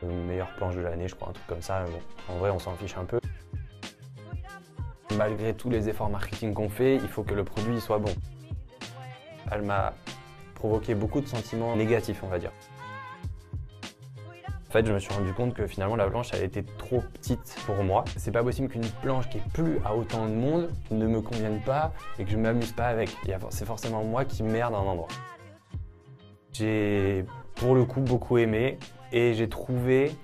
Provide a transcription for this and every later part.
Meilleure planche de l'année, je crois, un truc comme ça. Bon, en vrai, on s'en fiche un peu. Malgré tous les efforts marketing qu'on fait, il faut que le produit soit bon. Elle m'a provoqué beaucoup de sentiments négatifs, on va dire. En fait, je me suis rendu compte que finalement la planche elle était trop petite pour moi. C'est pas possible qu'une planche qui est plus à autant de monde ne me convienne pas et que je m'amuse pas avec. C'est forcément moi qui merde à un endroit. J'ai pour le coup beaucoup aimé et j'ai trouvé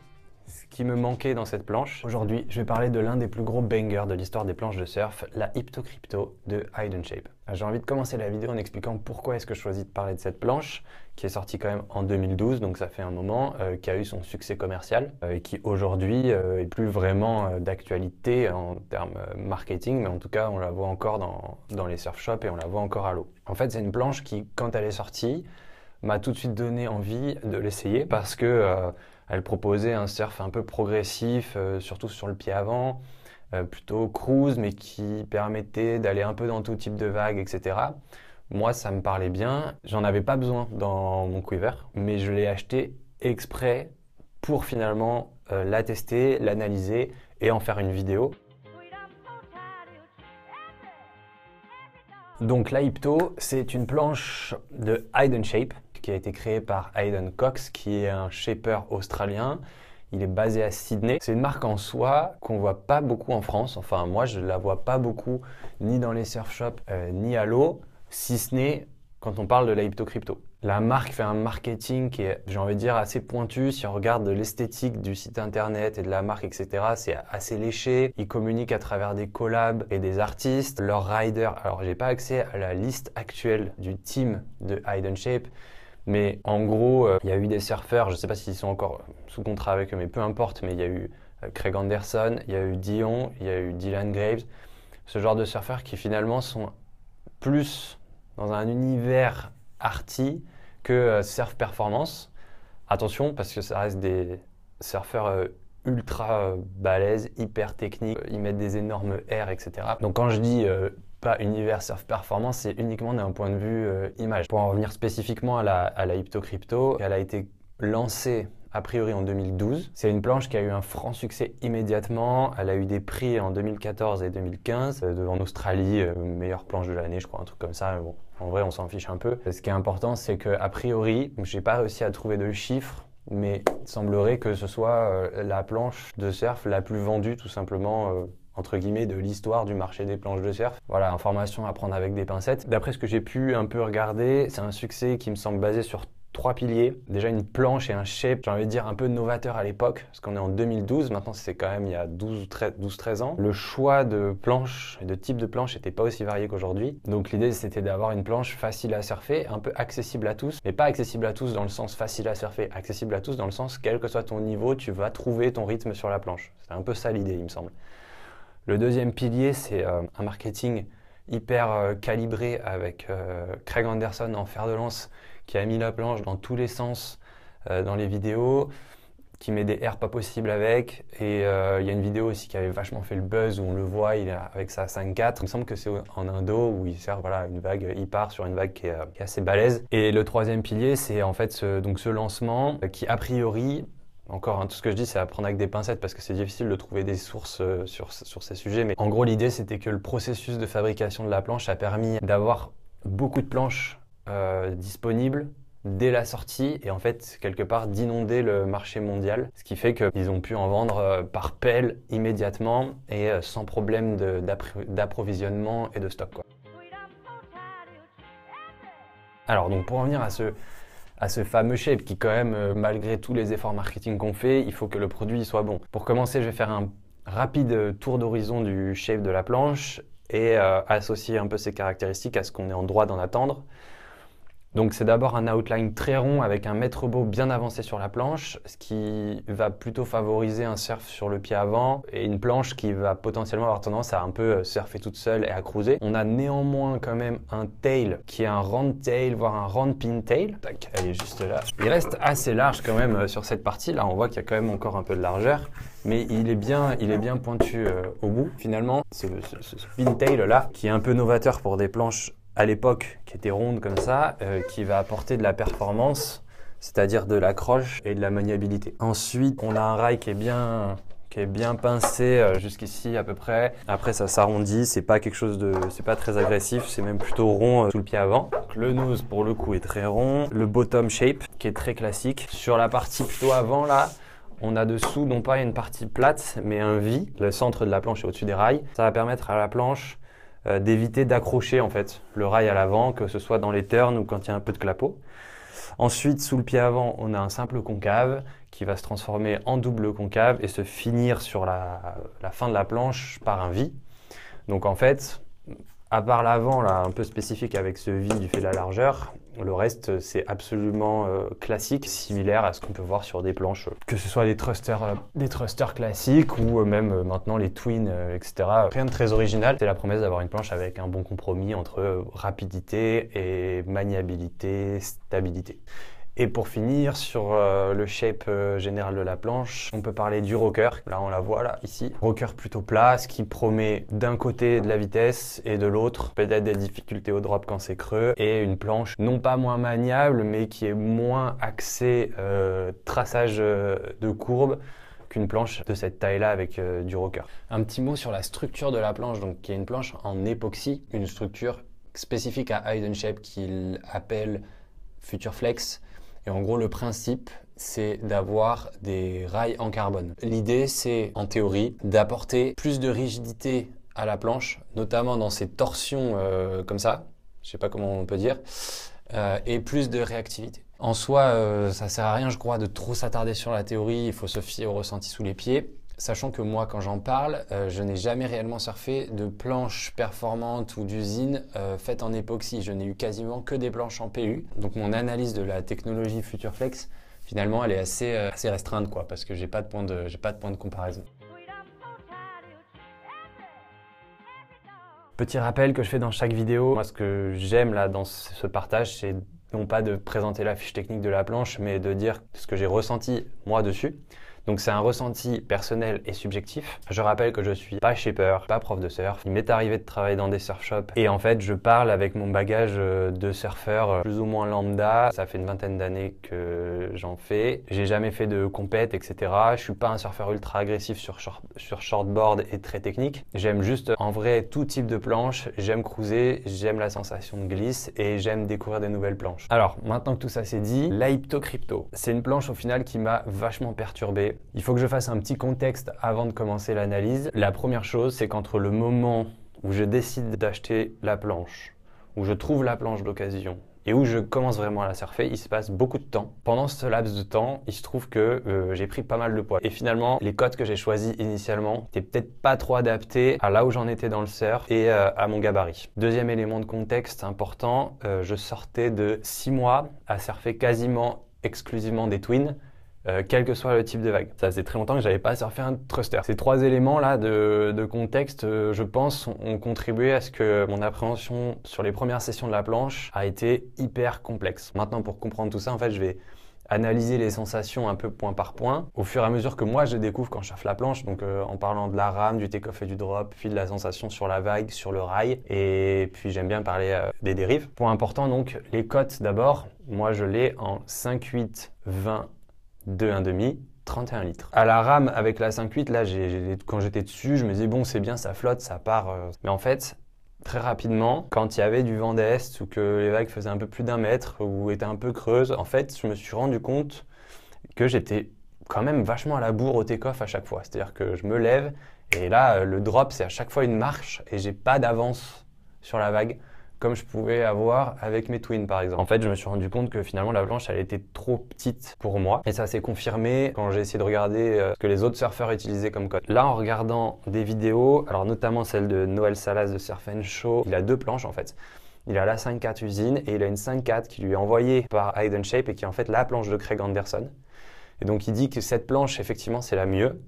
ce qui me manquait dans cette planche. Aujourd'hui, je vais parler de l'un des plus gros bangers de l'histoire des planches de surf, la Hypto Crypto de Hide & Shape. J'ai envie de commencer la vidéo en expliquant pourquoi est-ce que je choisis de parler de cette planche, qui est sortie quand même en 2012, donc ça fait un moment, qui a eu son succès commercial, et qui aujourd'hui est plus vraiment d'actualité en termes marketing, mais en tout cas on la voit encore dans les surf shops et on la voit encore à l'eau. En fait, c'est une planche qui, quand elle est sortie, m'a tout de suite donné envie de l'essayer parce que elle proposait un surf un peu progressif, surtout sur le pied avant, plutôt cruise, mais qui permettait d'aller un peu dans tout type de vagues, etc. Moi, ça me parlait bien. J'en avais pas besoin dans mon quiver, mais je l'ai acheté exprès pour finalement la tester, l'analyser et en faire une vidéo. Donc la Hypto, c'est une planche de Hide & Shape qui a été créée par Hayden Cox, qui est un shaper australien. Il est basé à Sydney. C'est une marque en soi qu'on voit pas beaucoup en France. Enfin, moi, je la vois pas beaucoup ni dans les surf shops ni à l'eau, si ce n'est quand on parle de la Hypto Crypto. La marque fait un marketing qui est, j'ai envie de dire, assez pointu. Si on regarde l'esthétique du site internet et de la marque, etc., c'est assez léché. Ils communiquent à travers des collabs et des artistes. Leurs riders, alors j'ai pas accès à la liste actuelle du team de Hide & Shape, mais en gros, il y a eu des surfeurs, je ne sais pas s'ils sont encore sous contrat avec eux, mais peu importe, mais il y a eu Craig Anderson, il y a eu Dion, il y a eu Dylan Graves, ce genre de surfeurs qui finalement sont plus dans un univers arty que surf performance. Attention, parce que ça reste des surfeurs ultra balèzes, hyper techniques, ils mettent des énormes airs, etc. Donc quand je dis pas univers surf performance, c'est uniquement d'un point de vue image. Pour en revenir spécifiquement à la Hypto Crypto, elle a été lancée a priori en 2012. C'est une planche qui a eu un franc succès immédiatement. Elle a eu des prix en 2014 et 2015. En Australie, meilleure planche de l'année, je crois, un truc comme ça. Bon, en vrai, on s'en fiche un peu. Ce qui est important, c'est qu'a priori, j'ai pas réussi à trouver de chiffres, mais il semblerait que ce soit la planche de surf la plus vendue, tout simplement, entre guillemets, de l'histoire du marché des planches de surf. Voilà, information à prendre avec des pincettes. D'après ce que j'ai pu un peu regarder, c'est un succès qui me semble basé sur 3 piliers. Déjà une planche et un shape, j'ai envie de dire un peu novateur à l'époque, parce qu'on est en 2012, maintenant c'est quand même il y a 12-13 ans. Le choix de planche et de type de planche n'était pas aussi varié qu'aujourd'hui. Donc l'idée c'était d'avoir une planche facile à surfer, un peu accessible à tous, mais pas accessible à tous dans le sens facile à surfer, accessible à tous dans le sens quel que soit ton niveau, tu vas trouver ton rythme sur la planche. C'est un peu ça l'idée, il me semble. Le deuxième pilier, c'est un marketing hyper calibré avec Craig Anderson en fer de lance qui a mis la planche dans tous les sens dans les vidéos, qui met des airs pas possibles avec. Et il y a une vidéo aussi qui avait vachement fait le buzz où on le voit, il est avec sa 5.4. Il me semble que c'est en Indo où il sert voilà, une vague, il part sur une vague qui est assez balèze. Et le troisième pilier, c'est en fait ce lancement qui a priori, encore, tout ce que je dis, c'est à prendre avec des pincettes parce que c'est difficile de trouver des sources sur ces sujets. Mais en gros, l'idée, c'était que le processus de fabrication de la planche a permis d'avoir beaucoup de planches disponibles dès la sortie et en fait, quelque part, d'inonder le marché mondial. Ce qui fait qu'ils ont pu en vendre par pelle immédiatement et sans problème d'approvisionnement et de stock, quoi. Alors, donc, pour en venir à ce fameux shape qui quand même, malgré tous les efforts marketing qu'on fait, il faut que le produit soit bon. Pour commencer, je vais faire un rapide tour d'horizon du shape de la planche et associer un peu ses caractéristiques à ce qu'on est en droit d'en attendre. Donc c'est d'abord un outline très rond avec un mètre beau bien avancé sur la planche, ce qui va plutôt favoriser un surf sur le pied avant et une planche qui va potentiellement avoir tendance à un peu surfer toute seule et à cruiser. On a néanmoins quand même un tail qui est un round tail, voire un round pin tail. Tac, elle est juste là. Il reste assez large quand même sur cette partie. Là, on voit qu'il y a quand même encore un peu de largeur, mais il est bien pointu au bout. Finalement, ce pin tail là, qui est un peu novateur pour des planches à l'époque qui était ronde comme ça, qui va apporter de la performance c'est-à-dire de l'accroche et de la maniabilité. Ensuite, on a un rail qui est bien pincé jusqu'ici à peu près. Après, ça s'arrondit, c'est pas très agressif, c'est même plutôt rond sous le pied avant. Donc, le nose pour le coup est très rond. Le bottom shape qui est très classique. Sur la partie plutôt avant là, on a dessous non pas une partie plate, mais un V. Le centre de la planche est au-dessus des rails. Ça va permettre à la planche d'éviter d'accrocher en fait le rail à l'avant, que ce soit dans les turns ou quand il y a un peu de clapot. Ensuite, sous le pied avant, on a un simple concave qui va se transformer en double concave et se finir sur la fin de la planche par un V. Donc en fait, à part l'avant, là, un peu spécifique avec ce V du fait de la largeur, le reste c'est absolument classique, similaire à ce qu'on peut voir sur des planches, que ce soit des thrusters classiques ou même maintenant les twins, etc. Rien de très original, c'est la promesse d'avoir une planche avec un bon compromis entre rapidité et maniabilité, stabilité. Et pour finir, sur le shape général de la planche, on peut parler du rocker. Là, on la voit là, ici. Rocker plutôt plat, ce qui promet d'un côté de la vitesse et de l'autre peut-être des difficultés au drop quand c'est creux. Et une planche non pas moins maniable, mais qui est moins axée traçage de courbe qu'une planche de cette taille-là avec du rocker. Un petit mot sur la structure de la planche, donc qui est une planche en époxy, une structure spécifique à Hayden Shape qu'il appelle Future Flex. Et en gros, le principe, c'est d'avoir des rails en carbone. L'idée, c'est, en théorie, d'apporter plus de rigidité à la planche, notamment dans ces torsions comme ça, je sais pas comment on peut dire, et plus de réactivité. En soi, ça sert à rien, je crois, de trop s'attarder sur la théorie, il faut se fier au ressenti sous les pieds. Sachant que moi, quand j'en parle, je n'ai jamais réellement surfé de planches performantes ou d'usines faites en époxy. Je n'ai eu quasiment que des planches en PU. Donc mon analyse de la technologie Future Flex, finalement, elle est assez restreinte, quoi, parce que j'ai pas de point de comparaison. Petit rappel que je fais dans chaque vidéo. Moi, ce que j'aime là dans ce partage, c'est non pas de présenter la fiche technique de la planche, mais de dire ce que j'ai ressenti moi dessus. Donc c'est un ressenti personnel et subjectif. Je rappelle que je suis pas shaper, pas prof de surf. Il m'est arrivé de travailler dans des surf shops et en fait je parle avec mon bagage de surfeur plus ou moins lambda. Ça fait une vingtaine d'années que j'en fais. J'ai jamais fait de compète, etc. Je suis pas un surfeur ultra agressif sur shortboard et très technique. J'aime juste en vrai tout type de planche. J'aime cruiser, j'aime la sensation de glisse et j'aime découvrir des nouvelles planches. Alors maintenant que tout ça c'est dit, la Hypto Crypto, c'est une planche au final qui m'a vachement perturbé. Il faut que je fasse un petit contexte avant de commencer l'analyse. La première chose, c'est qu'entre le moment où je décide d'acheter la planche, où je trouve la planche d'occasion et où je commence vraiment à la surfer, il se passe beaucoup de temps. Pendant ce laps de temps, il se trouve que j'ai pris pas mal de poids. Et finalement, les cotes que j'ai choisies initialement n'étaient peut-être pas trop adaptées à là où j'en étais dans le surf et à mon gabarit. Deuxième élément de contexte important, je sortais de 6 mois à surfer quasiment exclusivement des twins. Quel que soit le type de vague. Ça faisait très longtemps que j'avais pas surfé un thruster. Ces trois éléments là de contexte, je pense, ont contribué à ce que mon appréhension sur les premières sessions de la planche a été hyper complexe. Maintenant, pour comprendre tout ça, en fait, je vais analyser les sensations un peu point par point au fur et à mesure que moi je découvre quand je surfe la planche, donc en parlant de la rame, du take-off et du drop, puis de la sensation sur la vague, sur le rail, et puis j'aime bien parler des dérives. Point important donc, les cotes d'abord, moi je l'ai en 5,8, 20, 2 1/2, 31 litres. À la rame avec la 5,8, là, quand j'étais dessus, je me disais bon, c'est bien, ça flotte, ça part. Mais en fait, très rapidement, quand il y avait du vent d'est ou que les vagues faisaient un peu plus d'1 mètre ou étaient un peu creuses, en fait, je me suis rendu compte que j'étais quand même vachement à la bourre au take-off à chaque fois. C'est-à-dire que je me lève et là, le drop, c'est à chaque fois une marche et j'ai pas d'avance sur la vague, comme je pouvais avoir avec mes twins par exemple. En fait, je me suis rendu compte que finalement la planche elle était trop petite pour moi et ça s'est confirmé quand j'ai essayé de regarder ce que les autres surfeurs utilisaient comme code. Là, en regardant des vidéos, alors notamment celle de Noël Salas de Surf & Show, il a 2 planches en fait. Il a la 5.4 usine et il a une 5.4 qui lui est envoyée par Hayden Shape et qui est en fait la planche de Craig Anderson. Et donc il dit que cette planche effectivement c'est la mieux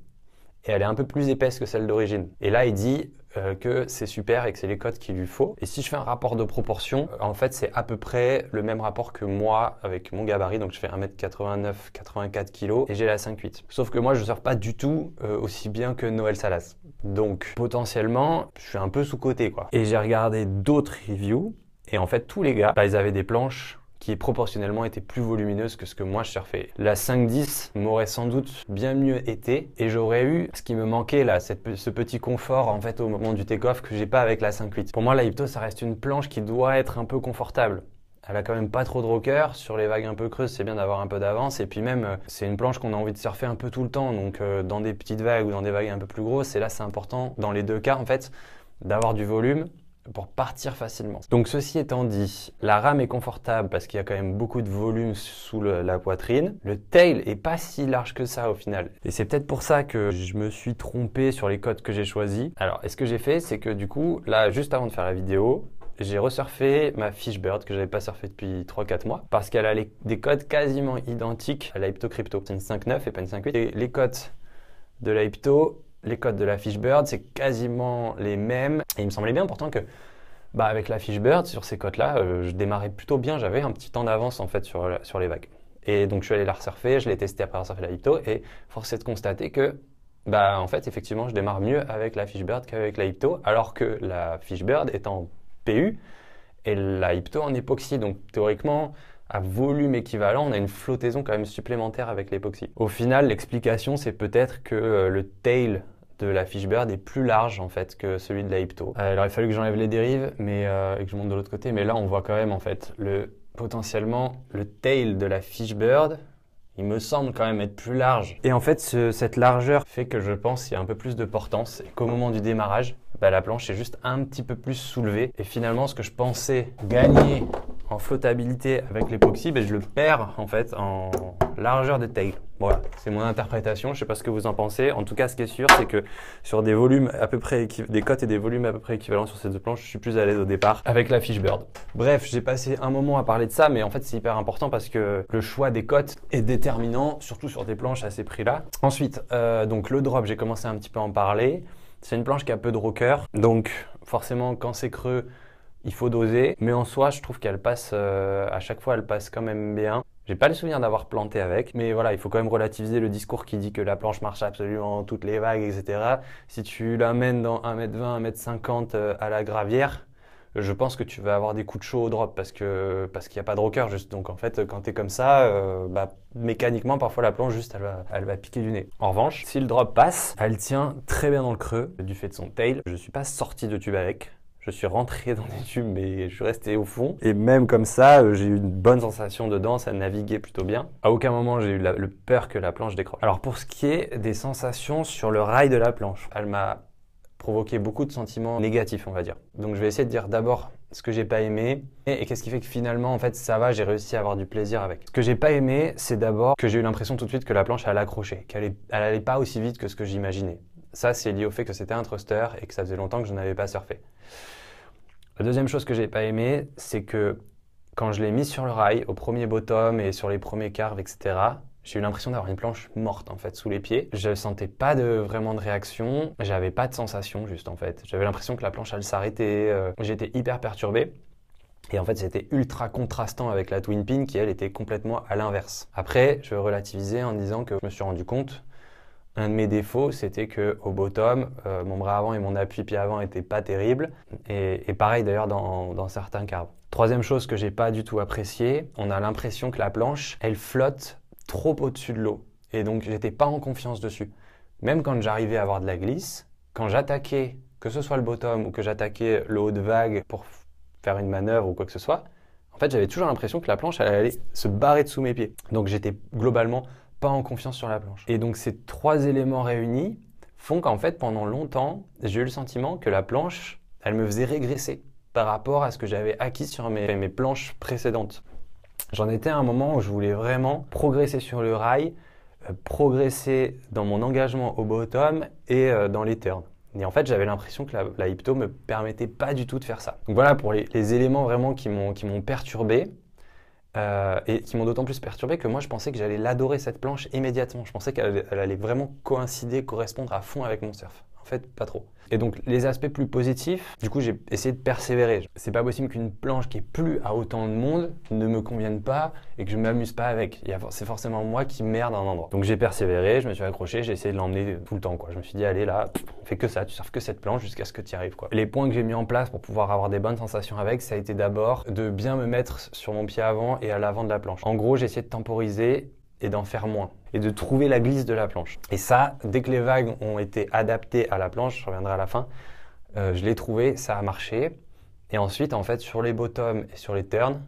et elle est un peu plus épaisse que celle d'origine. Et là il dit que c'est super et que c'est les cotes qu'il lui faut. Et si je fais un rapport de proportion, en fait c'est à peu près le même rapport que moi avec mon gabarit, donc je fais 1m89, 84 kg et j'ai la 5.8. Sauf que moi je ne surfe pas du tout aussi bien que Noël Salas. Donc potentiellement je suis un peu sous-coté quoi. Et j'ai regardé d'autres reviews et en fait tous les gars, ils avaient des planches qui proportionnellement était plus volumineuse que ce que moi je surfais. La 5-10 m'aurait sans doute bien mieux été et j'aurais eu ce qui me manquait là, ce petit confort en fait au moment du take-off que j'ai pas avec la 5-8. Pour moi la Hypto ça reste une planche qui doit être un peu confortable. Elle a quand même pas trop de rocker, sur les vagues un peu creuses c'est bien d'avoir un peu d'avance et puis même c'est une planche qu'on a envie de surfer un peu tout le temps donc dans des petites vagues ou dans des vagues un peu plus grosses et là c'est important dans les deux cas en fait d'avoir du volume pour partir facilement. Donc ceci étant dit, la rame est confortable parce qu'il y a quand même beaucoup de volume sous la poitrine. Le tail est pas si large que ça au final. Et c'est peut-être pour ça que je me suis trompé sur les codes que j'ai choisis. Alors, et ce que j'ai fait, c'est que du coup, là, juste avant de faire la vidéo, j'ai resurfé ma Fishbird que j'avais pas surfé depuis 3-4 mois parce qu'elle a des codes quasiment identiques à la Hypto Crypto. C'est une 5.9 et pas une 5.8. Et les codes de la Hypto, les codes de la Fishbird, c'est quasiment les mêmes. Et il me semblait bien pourtant que avec la Fishbird, sur ces cotes-là, je démarrais plutôt bien. J'avais un petit temps d'avance en fait sur les vagues. Et donc je suis allé la resurfer, je l'ai testé après avoir surfé la Hypto et force est de constater que en fait effectivement je démarre mieux avec la Fishbird qu'avec la Hypto alors que la Fishbird est en PU et la Hypto en époxy. Donc théoriquement, à volume équivalent, on a une flottaison quand même supplémentaire avec l'époxy. Au final, l'explication, c'est peut-être que le tail de la Fishbird est plus large en fait que celui de la Hypto. Il aurait fallu que j'enlève les dérives et que je monte de l'autre côté, mais là on voit quand même en fait potentiellement le tail de la Fishbird, il me semble quand même être plus large. Et en fait, cette largeur fait que je pense qu'il y a un peu plus de portance et qu'au moment du démarrage, la planche est juste un petit peu plus soulevée. Et finalement, ce que je pensais gagner en flottabilité avec l'époxy, je le perds en fait en largeur de tail. Voilà, c'est mon interprétation, je sais pas ce que vous en pensez. En tout cas, ce qui est sûr, c'est que sur des volumes à peu près des cotes et des volumes à peu près équivalents sur ces deux planches, je suis plus à l'aise au départ avec la Fishbird. Bref, j'ai passé un moment à parler de ça, mais en fait, c'est hyper important parce que le choix des cotes est déterminant, surtout sur des planches à ces prix-là. Ensuite, donc le drop, j'ai commencé un petit peu à en parler. C'est une planche qui a peu de rocker, donc forcément, quand c'est creux, il faut doser. Mais en soi, je trouve qu'elle passe, à chaque fois, elle passe quand même bien. J'ai pas le souvenir d'avoir planté avec, mais voilà, il faut quand même relativiser le discours qui dit que la planche marche absolument toutes les vagues, etc. Si tu l'amènes dans 1m20, 1m50 à la gravière, je pense que tu vas avoir des coups de chaud au drop parce qu'il n'y a pas de rocker juste. Donc en fait, quand tu es comme ça, mécaniquement, parfois la planche juste, elle va piquer du nez. En revanche, si le drop passe, elle tient très bien dans le creux du fait de son tail. Je suis pas sorti de tube avec. Je suis rentré dans des tubes, mais je suis resté au fond. Et même comme ça, j'ai eu une bonne sensation dedans, ça naviguait plutôt bien. À aucun moment, j'ai eu le peur que la planche décroche. Alors pour ce qui est des sensations sur le rail de la planche, elle m'a provoqué beaucoup de sentiments négatifs, on va dire. Donc je vais essayer de dire d'abord ce que j'ai pas aimé et qu'est-ce qui fait que finalement, en fait, ça va, j'ai réussi à avoir du plaisir avec. Ce que j'ai pas aimé, c'est d'abord que j'ai eu l'impression tout de suite que la planche allait accrocher, elle allait pas aussi vite que ce que j'imaginais. Ça, c'est lié au fait que c'était un thruster et que ça faisait longtemps que je n'avais pas surfé. La deuxième chose que j'ai pas aimé, c'est que quand je l'ai mis sur le rail, au premier bottom et sur les premiers carves, etc., j'ai eu l'impression d'avoir une planche morte en fait sous les pieds. Je ne sentais pas vraiment de réaction, j'avais pas de sensation juste en fait. J'avais l'impression que la planche allait s'arrêter, j'étais hyper perturbé. Et en fait, c'était ultra contrastant avec la Twin Pin qui, elle, était complètement à l'inverse. Après, je vais relativiser en disant que je me suis rendu compte, un de mes défauts, c'était qu'au bottom, mon bras avant et mon appui-pied avant n'étaient pas terribles. Et pareil d'ailleurs dans certains carves. Troisième chose que j'ai pas du tout appréciée, on a l'impression que la planche, elle flotte trop au-dessus de l'eau. Et donc, j'étais pas en confiance dessus. Même quand j'arrivais à avoir de la glisse, quand j'attaquais, que ce soit le bottom ou que j'attaquais le haut de vague pour faire une manœuvre ou quoi que ce soit, en fait, j'avais toujours l'impression que la planche, elle allait se barrer dessous mes pieds. Donc, j'étais globalement pas en confiance sur la planche. Et donc, ces trois éléments réunis font qu'en fait, pendant longtemps, j'ai eu le sentiment que la planche, elle me faisait régresser par rapport à ce que j'avais acquis sur mes planches précédentes. J'en étais à un moment où je voulais vraiment progresser sur le rail, progresser dans mon engagement au bottom et dans les turns. Et en fait, j'avais l'impression que la Hypto me permettait pas du tout de faire ça. Donc voilà pour les éléments vraiment qui m'ont perturbé et qui m'ont d'autant plus perturbé que moi, je pensais que j'allais l'adorer cette planche immédiatement. Je pensais qu'elle allait vraiment correspondre à fond avec mon surf. En fait, pas trop. Et donc, les aspects plus positifs, du coup, j'ai essayé de persévérer. C'est pas possible qu'une planche qui est plus à autant de monde ne me convienne pas et que je m'amuse pas avec. C'est forcément moi qui merde à un endroit. Donc, j'ai persévéré, je me suis accroché, j'ai essayé de l'emmener tout le temps, quoi. Je me suis dit, allez, là, on fait que ça, tu surfes que cette planche jusqu'à ce que tu y arrives, quoi. Les points que j'ai mis en place pour pouvoir avoir des bonnes sensations avec, ça a été d'abord de bien me mettre sur mon pied avant et à l'avant de la planche. En gros, j'ai essayé de temporiser et d'en faire moins et de trouver la glisse de la planche. Et ça, dès que les vagues ont été adaptées à la planche, je reviendrai à la fin, je l'ai trouvé, ça a marché. Et ensuite, en fait, sur les bottoms et sur les turns,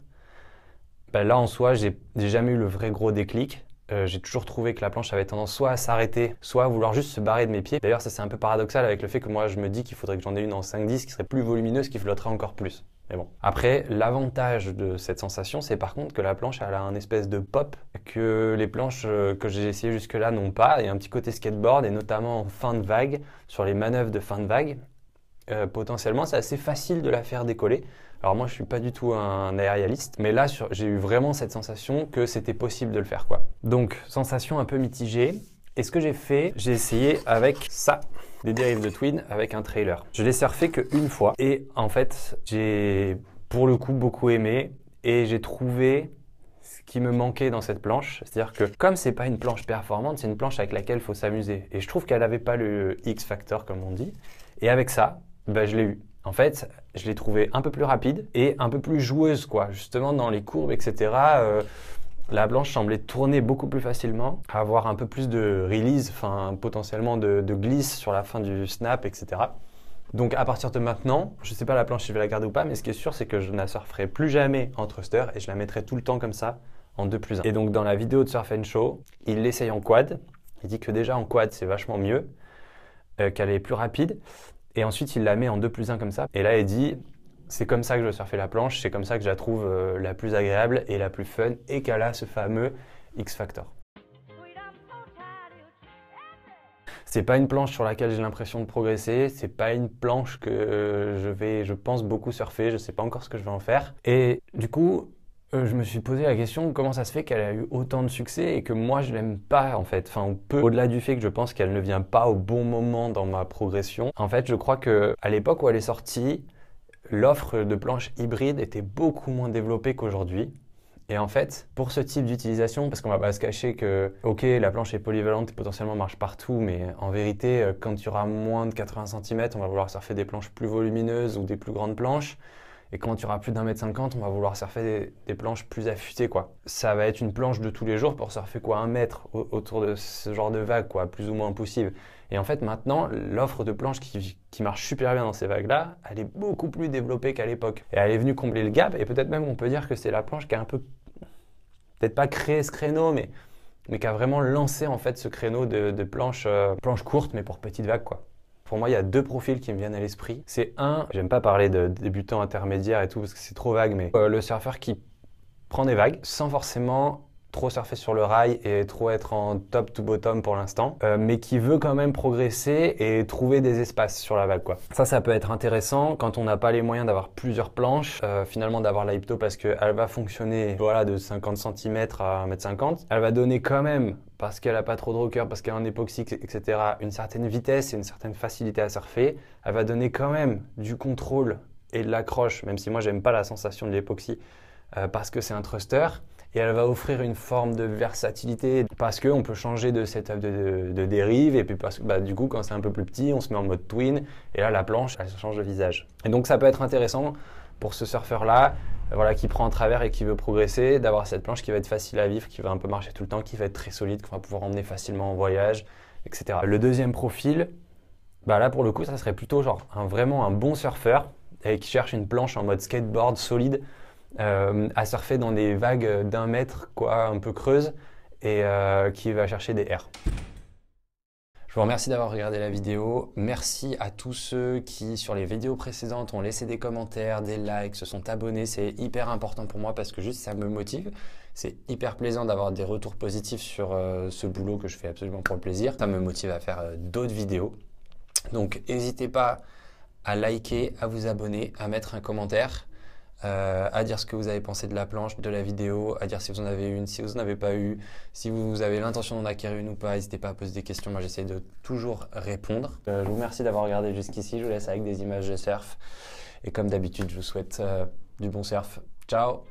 ben là, en soi, j'ai jamais eu le vrai gros déclic. J'ai toujours trouvé que la planche avait tendance soit à s'arrêter, soit à vouloir juste se barrer de mes pieds. D'ailleurs, ça c'est un peu paradoxal avec le fait que moi, je me dis qu'il faudrait que j'en ai une en 5-10 qui serait plus volumineuse, qui flotterait encore plus. Mais bon. Après, l'avantage de cette sensation, c'est par contre que la planche, elle a un espèce de pop que les planches que j'ai essayées jusque-là n'ont pas. Il y a un petit côté skateboard et notamment en fin de vague, sur les manœuvres de fin de vague. Potentiellement, c'est assez facile de la faire décoller. Alors moi, je suis pas du tout un aérialiste, mais là, j'ai eu vraiment cette sensation que c'était possible de le faire, quoi. Donc, sensation un peu mitigée. Et ce que j'ai fait, j'ai essayé avec ça, des dérives de Twin avec un trailer. Je l'ai surfé qu'une fois et en fait, j'ai pour le coup beaucoup aimé et j'ai trouvé ce qui me manquait dans cette planche. C'est-à-dire que comme c'est pas une planche performante, c'est une planche avec laquelle il faut s'amuser. Et je trouve qu'elle n'avait pas le X-Factor, comme on dit. Et avec ça, ben, je l'ai eu. En fait, je l'ai trouvée un peu plus rapide et un peu plus joueuse, quoi. Justement, dans les courbes, etc., la planche semblait tourner beaucoup plus facilement, avoir un peu plus de release, enfin potentiellement de glisse sur la fin du snap, etc. Donc à partir de maintenant, je ne sais pas la planche si je vais la garder ou pas, mais ce qui est sûr, c'est que je ne la surferai plus jamais en thruster et je la mettrai tout le temps comme ça en 2+1. Et donc dans la vidéo de Surf & Show, il l'essaye en quad. Il dit que déjà en quad, c'est vachement mieux, qu'elle est plus rapide. Et ensuite, il la met en 2+1 comme ça. Et là, il dit, c'est comme ça que je veux surfer la planche, c'est comme ça que je la trouve la plus agréable et la plus fun et qu'elle a ce fameux X-Factor. C'est pas une planche sur laquelle j'ai l'impression de progresser, c'est pas une planche que je pense, beaucoup surfer, je sais pas encore ce que je vais en faire. Et du coup, je me suis posé la question comment ça se fait qu'elle a eu autant de succès et que moi je l'aime pas en fait. Enfin, au-delà du fait que je pense qu'elle ne vient pas au bon moment dans ma progression. En fait, je crois que à l'époque où elle est sortie, l'offre de planches hybrides était beaucoup moins développée qu'aujourd'hui. Et en fait, pour ce type d'utilisation, parce qu'on va pas se cacher que, ok, la planche est polyvalente et potentiellement marche partout, mais en vérité, quand tu auras moins de 80 cm, on va vouloir surfer des planches plus volumineuses ou des plus grandes planches. Et quand tu auras plus d'1,50 m, on va vouloir surfer des planches plus affûtées, quoi. Ça va être une planche de tous les jours pour surfer quoi, 1 mètre autour de ce genre de vague, quoi, plus ou moins impossible. Et en fait, maintenant, l'offre de planches qui marche super bien dans ces vagues-là, elle est beaucoup plus développée qu'à l'époque. Et elle est venue combler le gap, et peut-être même on peut dire que c'est la planche qui a un peu, peut-être pas créé ce créneau, mais qui a vraiment lancé en fait ce créneau de planches courtes, mais pour petites vagues, quoi. Pour moi, il y a deux profils qui me viennent à l'esprit. C'est un, j'aime pas parler de débutant intermédiaire et tout parce que c'est trop vague, mais le surfeur qui prend des vagues sans forcément trop surfer sur le rail et trop être en top to bottom pour l'instant, mais qui veut quand même progresser et trouver des espaces sur la vague, quoi. Ça peut être intéressant quand on n'a pas les moyens d'avoir plusieurs planches, finalement d'avoir la Hypto parce qu'elle va fonctionner voilà, de 50 cm à 1,50 m. Elle va donner quand même, parce qu'elle n'a pas trop de rocker, parce qu'elle est en époxy, etc., une certaine vitesse et une certaine facilité à surfer. Elle va donner quand même du contrôle et de l'accroche, même si moi j'aime pas la sensation de l'époxy, parce que c'est un thruster. Et elle va offrir une forme de versatilité parce qu'on peut changer de setup de dérive et puis parce que du coup quand c'est un peu plus petit on se met en mode twin et là la planche elle change de visage. Et donc ça peut être intéressant pour ce surfeur là voilà, qui prend en travers et qui veut progresser, d'avoir cette planche qui va être facile à vivre, qui va un peu marcher tout le temps, qui va être très solide, qu'on va pouvoir emmener facilement en voyage, etc. Le deuxième profil, là pour le coup ça serait plutôt genre vraiment un bon surfeur et qui cherche une planche en mode skateboard solide, à surfer dans des vagues d'1 mètre, quoi, un peu creuses, et qui va chercher des airs. Je vous remercie d'avoir regardé la vidéo. Merci à tous ceux qui, sur les vidéos précédentes, ont laissé des commentaires, des likes, se sont abonnés. C'est hyper important pour moi parce que juste ça me motive. C'est hyper plaisant d'avoir des retours positifs sur ce boulot que je fais absolument pour le plaisir. Ça me motive à faire d'autres vidéos. Donc n'hésitez pas à liker, à vous abonner, à mettre un commentaire. à dire ce que vous avez pensé de la planche, de la vidéo, à dire si vous en avez une, si vous n'en avez pas eu, si vous avez l'intention d'en acquérir une ou pas, n'hésitez pas à poser des questions, moi j'essaie de toujours répondre. Je vous remercie d'avoir regardé jusqu'ici, je vous laisse avec des images de surf et comme d'habitude je vous souhaite du bon surf. Ciao!